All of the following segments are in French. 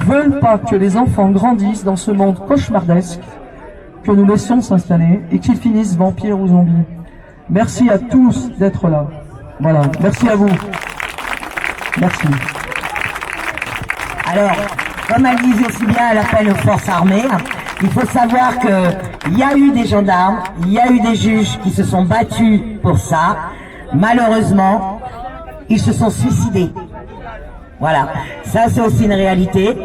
veulent pas que les enfants grandissent dans ce monde cauchemardesque que nous laissons s'installer et qu'ils finissent vampires ou zombies. Merci à tous d'être là. Voilà, merci à vous. Merci. Alors, comme elle disait si bien, elle appelle aux forces armées. Il faut savoir qu'il y a eu des gendarmes, il y a eu des juges qui se sont battus pour ça. Malheureusement, ils se sont suicidés. Voilà, ça c'est aussi une réalité.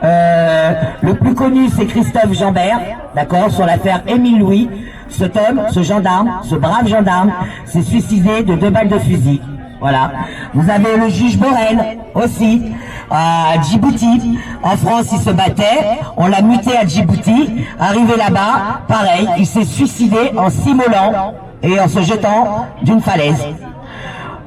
Le plus connu c'est Christophe Jambert, d'accord, sur l'affaire Émile Louis. Cet homme, ce gendarme, ce brave gendarme, s'est suicidé de 2 balles de fusil. Voilà. Vous avez le juge Borel aussi, à Djibouti. En France, il se battait, on l'a muté à Djibouti. Arrivé là-bas, pareil, il s'est suicidé en s'immolant et en se jetant d'une falaise.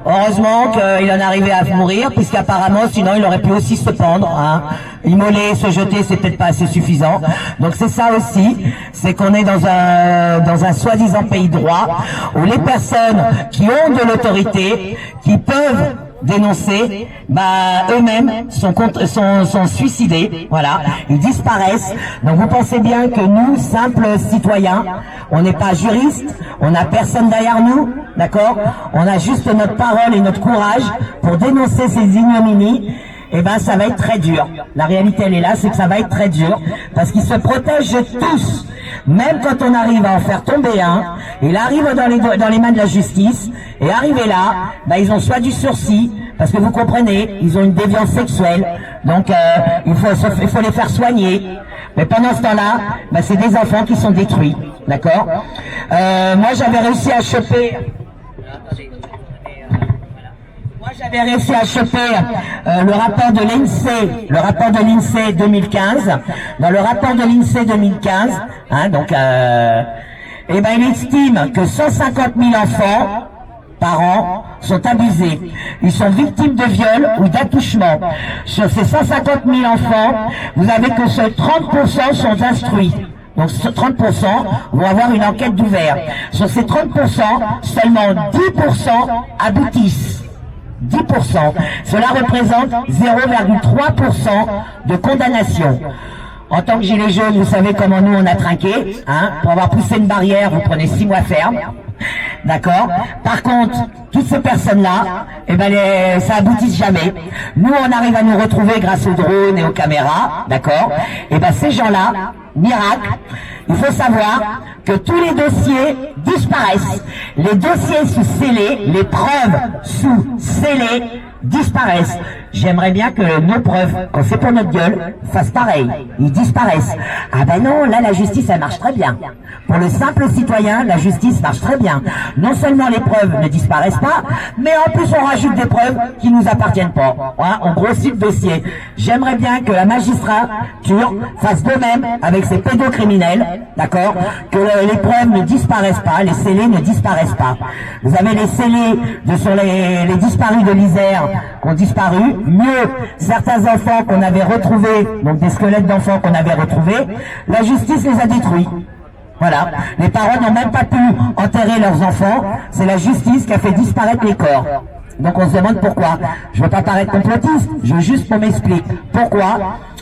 Heureusement qu'il en est arrivé à mourir, puisqu'apparemment, sinon, il aurait pu aussi se pendre. Hein. Immoler, se jeter, c'est peut-être pas assez suffisant. Donc c'est ça aussi, c'est qu'on est dans un soi-disant pays de droit, où les personnes qui ont de l'autorité, qui peuvent dénoncer, eux-mêmes sont suicidés, voilà, ils disparaissent. Donc vous pensez bien que nous, simples citoyens, on n'est pas juristes, on n'a personne derrière nous, d'accord, on a juste notre parole et notre courage pour dénoncer ces ignominies. Eh ben ça va être très dur. La réalité elle est là, c'est que ça va être très dur, parce qu'ils se protègent tous. Même quand on arrive à en faire tomber un, il arrive dans les mains de la justice, et arrivé là, ils ont soit du sursis, parce que vous comprenez, ils ont une déviance sexuelle, donc il faut les faire soigner. Mais pendant ce temps-là, c'est des enfants qui sont détruits, d'accord. Moi j'avais réussi à choper... J'avais réussi à choper le rapport de l'INSEE 2015. Dans le rapport de l'INSEE 2015, hein, donc, il estime que 150 000 enfants par an sont abusés. Ils sont victimes de viol ou d'attouchement. Sur ces 150 000 enfants, vous avez que seuls 30% sont instruits. Donc 30% vont avoir une enquête d'ouvert. Sur ces 30%, seulement 10% aboutissent. 10%. Cela représente 0,3% de condamnation. En tant que gilet jaune, vous savez comment nous on a trinqué, hein. Pour avoir poussé une barrière, vous prenez 6 mois ferme. D'accord. Par contre, toutes ces personnes-là, ça aboutit jamais. Nous, on arrive à nous retrouver grâce aux drones et aux caméras, d'accord. Ces gens-là, miracle, il faut savoir que tous les dossiers disparaissent. Les dossiers sous scellés, les preuves sous scellés disparaissent. J'aimerais bien que nos preuves, quand c'est pour notre gueule, fassent pareil. Ils disparaissent. Ah non, là la justice elle marche très bien. Pour le simple citoyen, la justice marche très bien. Non seulement les preuves ne disparaissent pas, mais en plus on rajoute des preuves qui nous appartiennent pas. Hein, on grossit le dossier. J'aimerais bien que la magistrature fasse de même avec ces pédocriminels, d'accord, que les preuves ne disparaissent pas, les scellés ne disparaissent pas. Vous avez les scellés sur les disparus de l'Isère qui ont disparu. Mieux, certains enfants qu'on avait retrouvés, donc des squelettes d'enfants qu'on avait retrouvés, la justice les a détruits. Voilà. Les parents n'ont même pas pu enterrer leurs enfants, c'est la justice qui a fait disparaître les corps. Donc on se demande pourquoi. Je veux pas paraître complotiste, je veux juste qu'on m'explique pourquoi,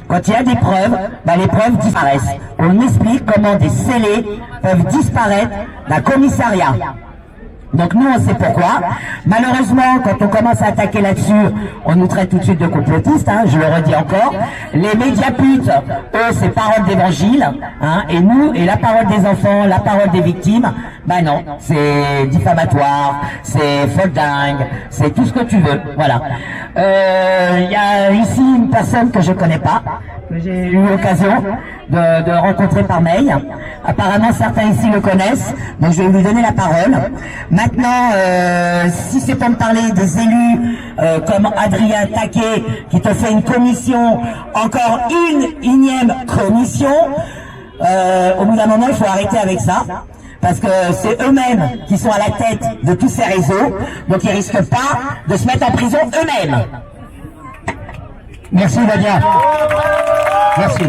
quand il y a des preuves, les preuves disparaissent. On m'explique comment des scellés peuvent disparaître d'un commissariat. Donc nous on sait pourquoi. Malheureusement quand on commence à attaquer là-dessus, on nous traite tout de suite de complotistes, hein, je le redis encore. Les médiaputes, eux c'est parole d'évangile, hein, et nous, et la parole des enfants, la parole des victimes, non, c'est diffamatoire, c'est folle dingue, c'est tout ce que tu veux, voilà. Il y a ici une personne que je connais pas, que j'ai eu l'occasion de rencontrer par mail. Apparemment certains ici le connaissent, donc je vais lui donner la parole. Maintenant, si c'est pour me parler des élus comme Adrien Taquet qui te fait une commission, encore une énième commission, au bout d'un moment il faut arrêter avec ça. Parce que c'est eux-mêmes qui sont à la tête de tous ces réseaux, donc ils risquent pas de se mettre en prison eux-mêmes. Merci Nadia. Merci.